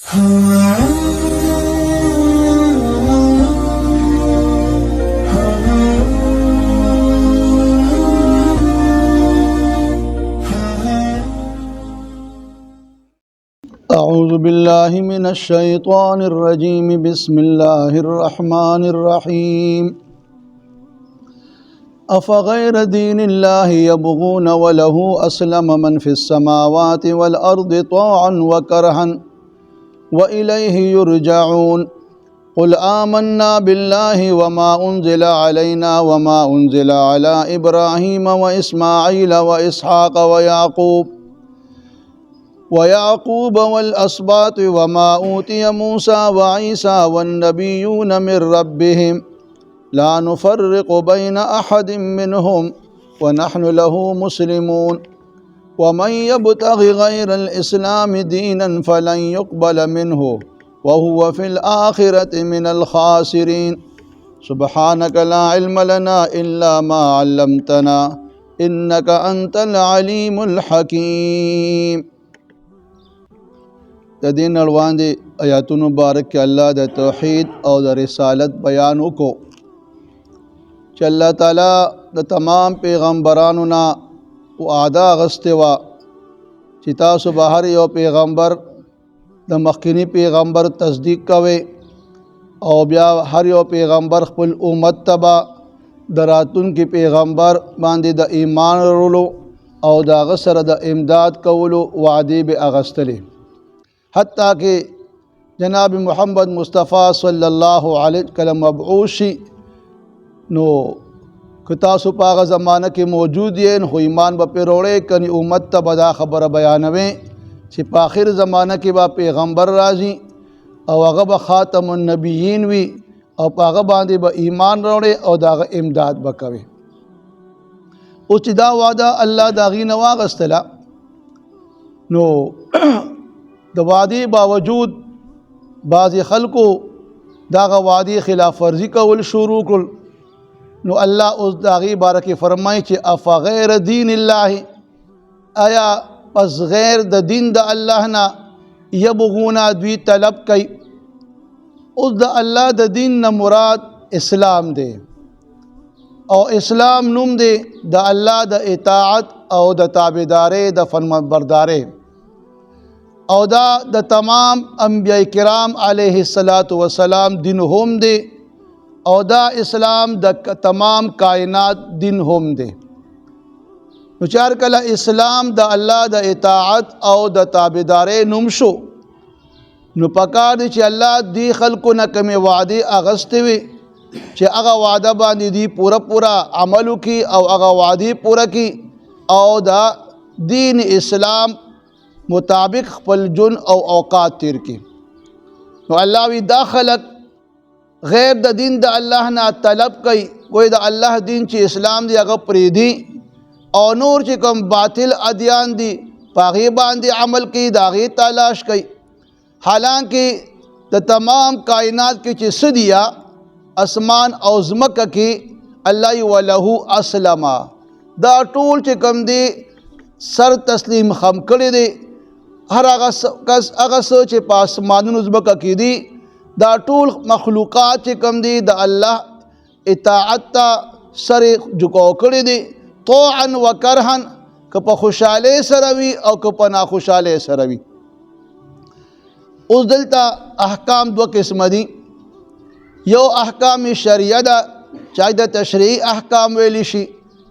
أعوذ بالله من الشيطان الرجيم بسم الله الرحمن الرحيم أفغير دين الله يبغون وله أسلم من في السماوات والأرض طوعا وكرها وإليه يرجعون قل آمنا بالله وما أنزل علينا وما أنزل على إبراهيم وإسماعيل وإسحاق ويعقوب والأسباط وما أوتي موسى وعيسى والنبيون من ربهم لا نفرق بين أحد منهم ونحن له مسلمون ومن يبتغ غير الإسلام دينا فلن يقبل منه وهو في الآخرة من الخاسرين سبحانك لا علم لنا إلا ما علمتنا إنك أنت العليم الحكيم. د دین اړوان دي آیاتونو مبارک کې الله د توحید او د رسالت بیان وکړو چې الله تعالی د تمام پیغمبرانو نه وعده اخیستې وه چې تاسو به هر یو پیغمبر د مخکینی پیغمبر تصدیق کوئ او بیا هر یو پیغمبر خپل امت ته به د راتلونکي پیغمبر باندې د ایمان وروړو او د هغه سره د امداد کولو وعدې به اخیستلې حتیٰ کہ جناب محمد مصطفیٰ صلی اللہ علیہ وسلم مبعوث شي نو که تاسو په هغه زمانه کې موجود یې نو ایمان به پرې وروړئ کني امت ته به دا خبره بیانوئ چې په آخر زمانه کې به پیغمبر راځي او هغه به خاتم النبیین وي او په هغه باندې به ایمان وروړئ او د هغه امداد به کوئ. اوس چې دا وعده الله د هغې نه واخیستله نو د وعدې باوجود بعضې خلکو دغه وعدې خلاف ورزي کول شروع کړل نو الله اوس د هغې باره کې فرمایي چې افغیر دین الله آیا پس غیر د دین د الله نه یبغونه دوی طلب کوي. اوس د الله د دین نه مراد اسلام دی او اسلام نوم دی د الله د اطاعت او د تابعدارۍ د فرمانبردارۍ او دا د تمام انبیاء کرام علیه السلام دین هم دی او دا اسلام د تمام کائنات دین هم دی. نو چار کله اسلام د الله د اطاعت او د تابعدارۍ نوم شو نو پکار دی چې الله دی خلکو نه کومې وعدې اخیستې وي چې هغه وعده باندې دی پوره عمل وکړي او هغه وعدې پوره کړي او دا دین اسلام مطابق خپل جون او اوقات تیر کی. نو الله وی دا خلق غیر د دین د الله نه طلب کوي کوئی د الله دین چې اسلام دی هغه پریدي او نور چې کوم باطل ادیان دي پاغي باندې عمل کوي داغي تلاش کوي حالانکه د تمام کائنات کې چې سدیا اسمان او زمکه کې الله وله اسلم دا ټول چې کوم دی سر تسلیم خم کړی دی هر هغه کس هغه څه چې په اسمانونو ځمکه کې دي دا ټول مخلوقات چې کوم دي د الله اطاعت ته سر جھکاو کړی دي طوعا وکرها که په خوشحالۍ سره وي او که په ناخوشحالۍ سره وي. اوس دلته احکام دوه قسمه دي یو احکام شرعیه ده چې د تشریعي احکام ویلی شي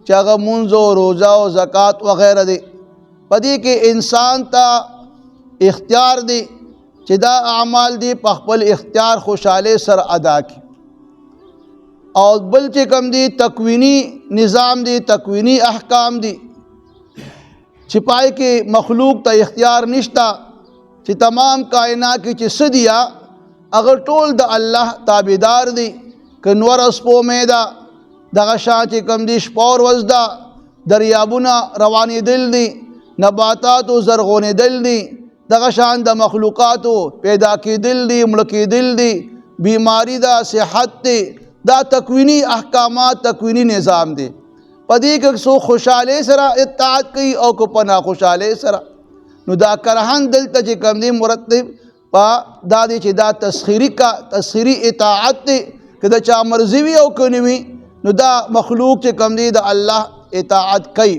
چې هغه مونځ او روزه او زکات وغیره دي په دې کې انسان ته اختیار دی چې دا اعمال دی په خپل اختیار خوشحالۍ سره ادا کړي او بل چې کوم دی تکوینی نظام دی تکوینی احکام دی چې پای کې مخلوق ته اختیار نشتا چې تمام کائنات کې چې سدیا اگر ټول د الله تابعدار دی که نور سپومې ده دغه شان چې کوم دی شپه او ورځ ده دریابونه روانېدل دي نباتاتو زرغونېدل دي دغه شان د مخلوقاتو پیدا کېدل دي مړه کېدل دي بیماری ده صحت دی دا تکوینی احکامات تکوینی نظام دی په دې کې څو خوشحالۍ سره اطاعت کوي او که په ناخوشحالۍ سره نو دا کرهن دلته چې کوم دی مرتب پا دا دی چې دا تسخیری اطاعت دی که د چا مرضی وي او که نه وي نو دا مخلوق چې کم دی د الله اطاعت کوي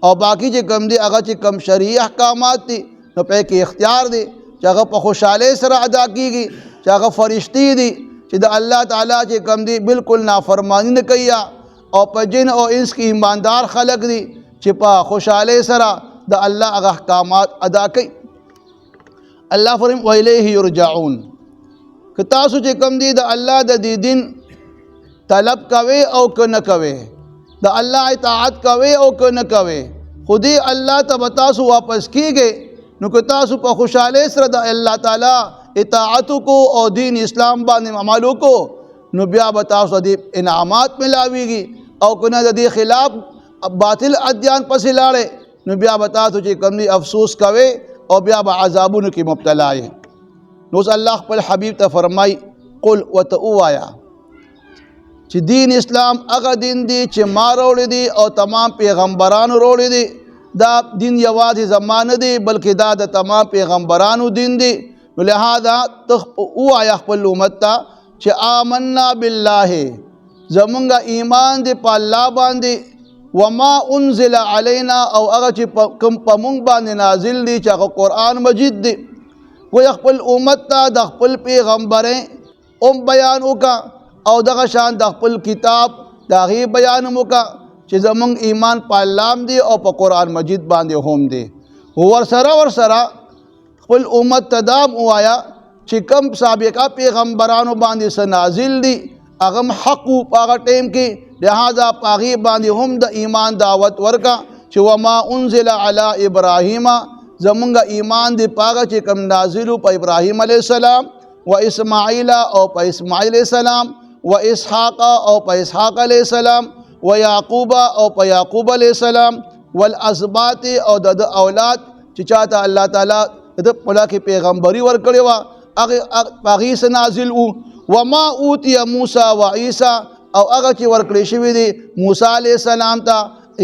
او باقی چې کم دی هغه چې کم شرعي احکامات دي نو په کې اختیار دی چې هغه په خوشحالۍ سره ادا کیږي چې هغه فرشتي دي چې د الله تعالی چې کم دی بالکل نافرمانی نه کوي او په جن او انس کې ایماندار خلق دي چې په خوشحالۍ سره د الله هغه احکامات ادا کوي. الله فرمایي وإلیه یرجعون که تاسو چې کم دی د الله د دې دین طلب کوي او که نه کوي د الله اطاعت کوي او که نه کوي خودی الله ته تاسو واپس کیږي نو که تاسو په خوشحالۍ سره د الله تعالی اطاعت کو او دین اسلام باندې عمل کو نو بیا به تاسو د انعامات ملاويږي او کنه د دې خلاف باطل ادیان پسې لاړې نو بیا به تاسو چې کوم دی افسوس کوي او بیا به عذابونو کې مبتلا یې. نو الله خپل حبیب ته فرمای قل وتوایا چې دین اسلام هغه دین دی چې ما وروړي دي او تمام پیغمبرانو وروړي دي. دا دین یوازې زمانه دی بلکې دا د تمام پیغمبرانو دین دی. نو لہذا توایا خپل امت ته چې آمنا بالله زمونږ ایمان دی په الله باندې وما انزل علینا او هغه چې کوم په مونږ باندې نازل دی چې هغه قرآن مجید دی. کوئی خپل امت ته د خپل پیغمبرې بیان وکړه او دغه شان د خپل کتاب د هغې بیان وکړه چې زمونږ ایمان په الله دی او په قرآن مجید باندې هم دی. ورسره خپل امت ته دام ووایا چې کم سابقه پیغمبرانو باندې څه نازل دي هغه هم حق و په هغه ټیم کې لہذا په هغې باندې هم د ایمان دعوت ورکړه چې وما انزل علی ابراهیم زمونږ ایمان دی په هغه چې کم نازل و په ابراهیم علیه السلام و اسماعیل او په اسماعیل علیه السلام و اسحاق او په اسحاق علیه السلام و یعقوب او په یعقوب علیه السلام والاسباط او د اولاد چې چاته الله تعالی د پولا کې پیغمبري ورکړې وه هغه په هغې څه نازل وو. وما اوتی موسی و عیسی او هغه چې ورکړې شوي دي موسی علیه السلام ته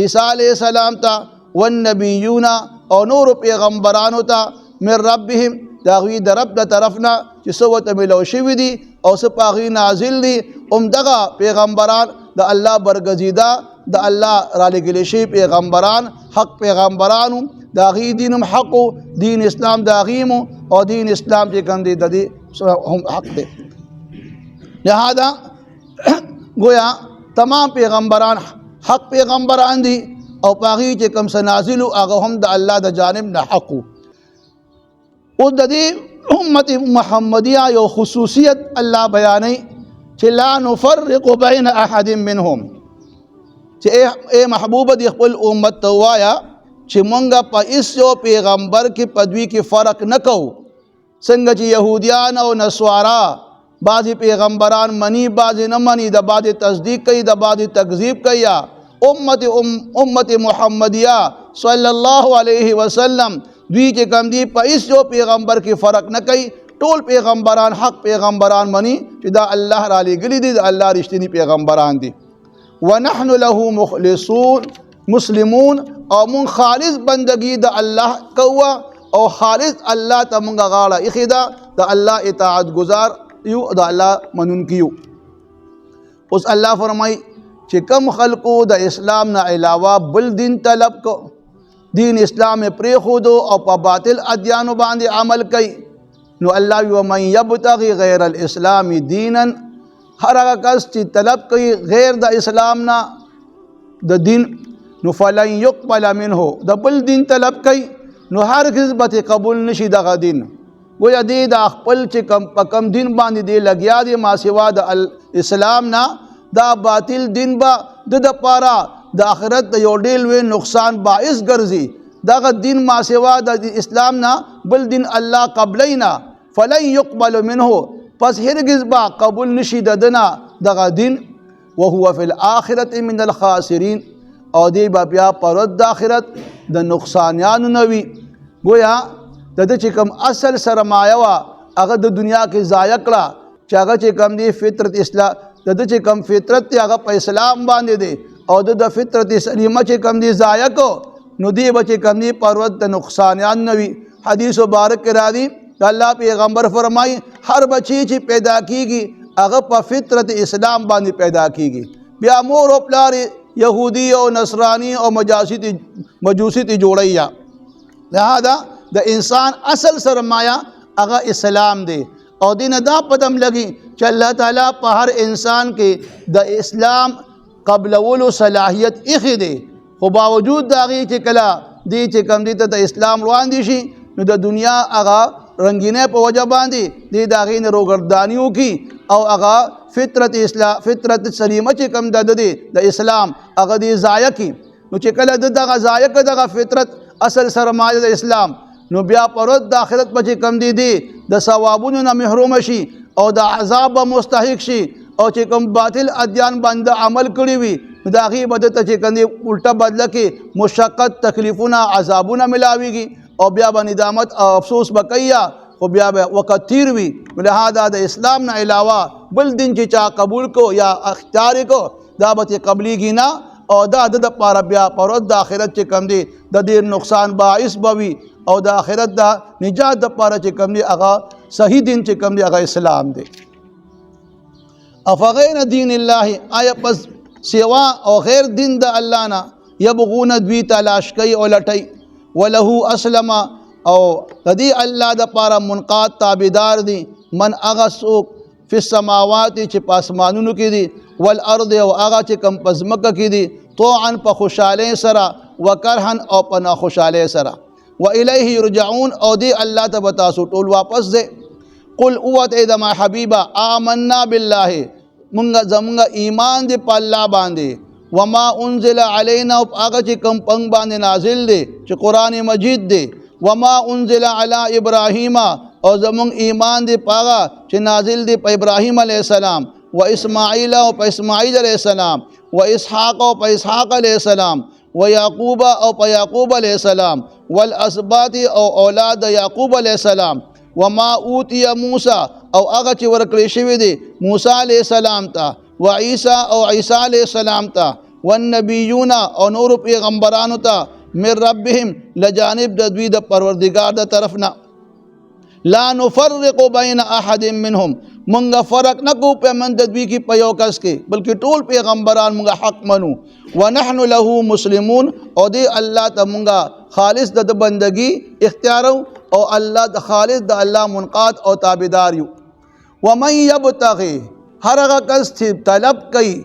عیسی علیه السلام ته والنبیون او نورو پیغمبرانو ته من ربهم د هغوی د رب د طرف نه چې څه ورته میلو شوي دي او څه په هغې نازل دي همدغه پیغمبران د الله برګزیده د الله رالېږلي شوي پیغمبران حق پیغمبرانو د هغې دین هم حق دین اسلام د هغې او دین اسلام چې کوم دی د دې هم حق دی. لہذا گویا تمام پیغمبران حق پیغمبران دي او په هغې چې کوم څه نازل و هغه هم د الله د جانب نه حق و. اوس د دې امت محمدیه یو خصوصیت الله بیانوي چې لا نفرق بین احد منهم چې ای محبوبه دی خپل امت ته ووایه چې مونږ په هېڅ یو پیغمبر کې په دوی کې فرق نه کوو. څنګه چې یهودیان او نصوارا بعضې پیغمبران منی بعضې نه منی د بعضې تصدیق کوي د بعضې تکذیب کوي امت محمدیه صلی الله علیه وسلم دوی چې کوم دي په هېڅ یو پیغمبر کې فرق نه کوي. ټول پیغمبران حق پیغمبران منی چې دا الله رالیږلي دي د الله رښتیني پیغمبران دي. ونحن له مخلصون مسلمون او مون خالص بندگی د الله کوه او خالص الله ته مونږ غاړه ایښې ده د الله اطاعت گزار یو د الله منونکي یو. اوس الله فرمایي چې کم خلقو د اسلام نه علاوه بل دین طلب کو دین اسلام پرېښودو او په باطل ادیانو باندې عمل کوي نو الله ومن یبتغي غیر الاسلام دینا هر هغه کس چې طلب کوي غیر د اسلام نه د دین نو فلن یقبل منه د بل دین طلب کوي نو هرگز به قبول نشي دغه دین. گویا دی دا خپل چې په کم دین باندې دی لګیا دی ما سوا د اسلام نه دا باطل دین به د دپاره د آخرت د یو ډېر لوی نقصان باعث ګرځي. دغه دین ما سوا د اسلام نه بل دین الله قبلی نه فلن یقبل منه پس هرگز با قبول نشي د ده نه دغه دین وهو فی الآخرة من الخاسرین او دی به بیا په ورځ د آخرت د نقصانیانو نه وي. گویا د ده چې کوم اصل سرمایه وه هغه د دنیا کې ضایع کړه چې هغه چې کوم دی فطرت اسلام د ده چې کوم فطرت دی هغه په اسلام باندې دی او د فطرت سلیمه چې کوم دی ضایع کو نو دی به چې کوم دی په ورځ د نقصانیان نه وي. حدیث مبارک کې راځي د الله پیغمبر فرمای هر بچی چې پیدا کیږي هغه په فطرت اسلام باندې پیدا کیږي بیا مور او پلار یهودی او نصرانی او مجوسی ته جوړیا لہذا د انسان اصل سرمایہ هغه اسلام دی او دین دا پدم لگی چې الله تعالی په هر انسان کې د اسلام قبلولو صلاحیت ایخی دی خو باوجود دا غي چې کله دی چې کم دی ته د اسلام روان دي شي نو د دنیا هغه رنگینه په وجه باندې دی دا غي نه روګردانیو کی او هغه فطرت سلیمه چې کم د اسلام هغه دی ضایع کی نو چې کله دغه ضایع دغه فطرت اصل سرمایه د اسلام نو بیا پرد د آخرت په چې کم دی د ثوابونو نه محروم شي او د عذاب مستحق شي او چې کوم باطل ادیان باندې عمل کړی وي دا غي مدد ته چې کندي الټا بدله کې مشقت تکلیفونه عذابونه ملاويږي او بیا باندې ندامت او افسوس بکیا خو بیا به وخت تیر وي لہذا د اسلام نه علاوه بل دین چې چا قبول کو یا اختیار کو دا به قبليږي نه او دا د پاره بیا پرد د آخرت چې کم دی د ډیر نقصان باعث بوي او د آخرت د نجات د پاره چې کم دی هغه صحیح دین چې کم دی هغه اسلام دی افغیر دین الله آیا پس سوا او غیر دین د الله نه یبغون دوی تلاش کوي او لټي وله اسلم او تدی الله د پاره منقاد تابعدار دي من اغسوک فی السماوات چې پاسمانونو کې دي والارض او هغه چې کم پزمکه کې دي طوعا په خوشاله سره وکرهن او په ناخوشاله سره و الیه یرجعون او دی الله ته بتاسو ټول واپس دي قل اوت اذا ما حبیبا آمنا بالله مونږه زمونږه ایمان دی په الله باندې وما انزل علینا او هغه چې کم پنګ باندې نازل دی چې قران مجید دی وما انزل علی ابراهیم او زمونږ ایمان دی پاغه چې نازل دی په ابراهیم علیه السلام و اسماعیل او په اسماعیل علیه السلام و اسحاق او په اسحاق علیه السلام و یعقوب او په یعقوب علیه السلام والاسباط او اولاد یعقوب علیه السلام وما اوتی موسی او هغه چې ورکړی شوی دی موسی علیه السلام ته و عیسی او عیسی علیه السلام ته والنبیون او نور پیغمبرانو ته من ربهم لجانب د دوی د پروردگار د طرف نه لا نفرق بین احد منهم منګه فرق نه کو په من د دوی کې په یو کس کې بلکې ټول پیغمبران منګه حق منو ونحن له مسلمون او دی الله ته منګه خالص د بندگی اختیار او الله د خالص د الله منقاد او تابعدار یو ومن یبتغي هر هغه کس چې طلب کوي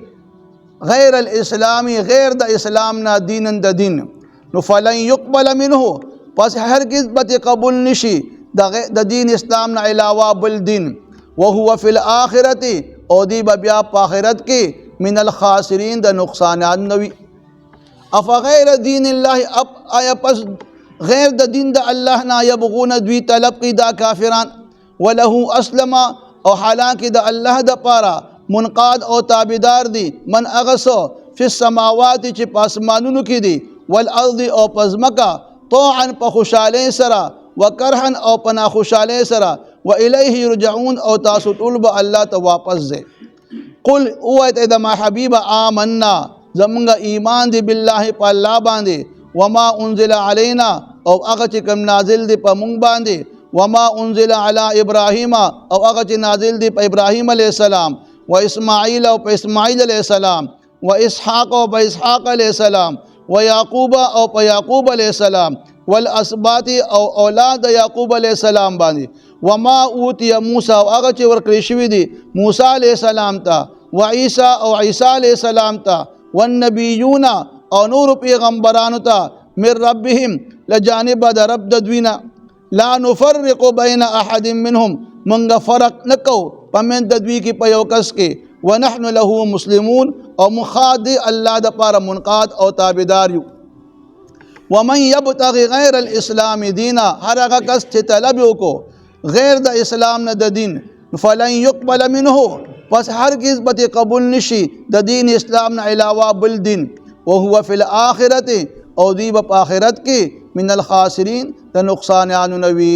غیر الاسلامی غیر د اسلام نه دینن د دین نو فلن يقبل منه پس هرگز به قبول نشي د دین اسلام نه علاوه بل دین وهو فی الاخرته او دی بیا په آخرت کې من الخاسرین د نقصانات نوي افغیر دین الله اب آیا پس غیر د دین د الله نه یبغون دوی طلب کی دا کافران وله اسلم او حالانکه د الله د پاره منقاد او تابعدار دي من اغسو فی السماوات چې پاسمانونو کې دي والارض او پزمکا طوعا په خوشاله سره وکرهن او په ناخوشاله سره و الیه یرجعون او تاسو ټول به الله ته واپس ځئ قل اوت اذا ما حبیب آمنا زمونږ ایمان دی بالله په الله باندې وما انزل علینا او هغه چې کوم نازل دی په مونږ باندې وما انزل علی ابراهیم او هغه چې نازل دی په ابراهیم علیه السلام و اسماعیل او په اسماعیل علیه السلام و اسحاق او په اسحاق علیه السلام و یعقوب او په یعقوب علیه السلام والاسباط او اولاد یعقوب علیه السلام باندې وما اوتی موسی او هغه چې ورکړی شوی دی موسی علیه السلام ته و عیسی او عیسی علیه السلام ته والنبیون او نور پیغمبرانو ته من ربهم لجانب د رب د دوینا لا نفرق بین احد منهم منګه فرق نکو پمن د دوی کې په یو کس کې ونحن له مسلمون او مخاد الله د پاره منقاد او تابعدار یو ومن یبتغي غیر الاسلام دینا هر هغه کس چې طلب وکړو غیر د اسلام نه د دین فلن يقبل منه پس هرگز به قبول نشي د دین اسلام نه علاوه بل دین وهو فی الاخرته او دی په آخرت کې من الخاسرین د نقصانانو نوي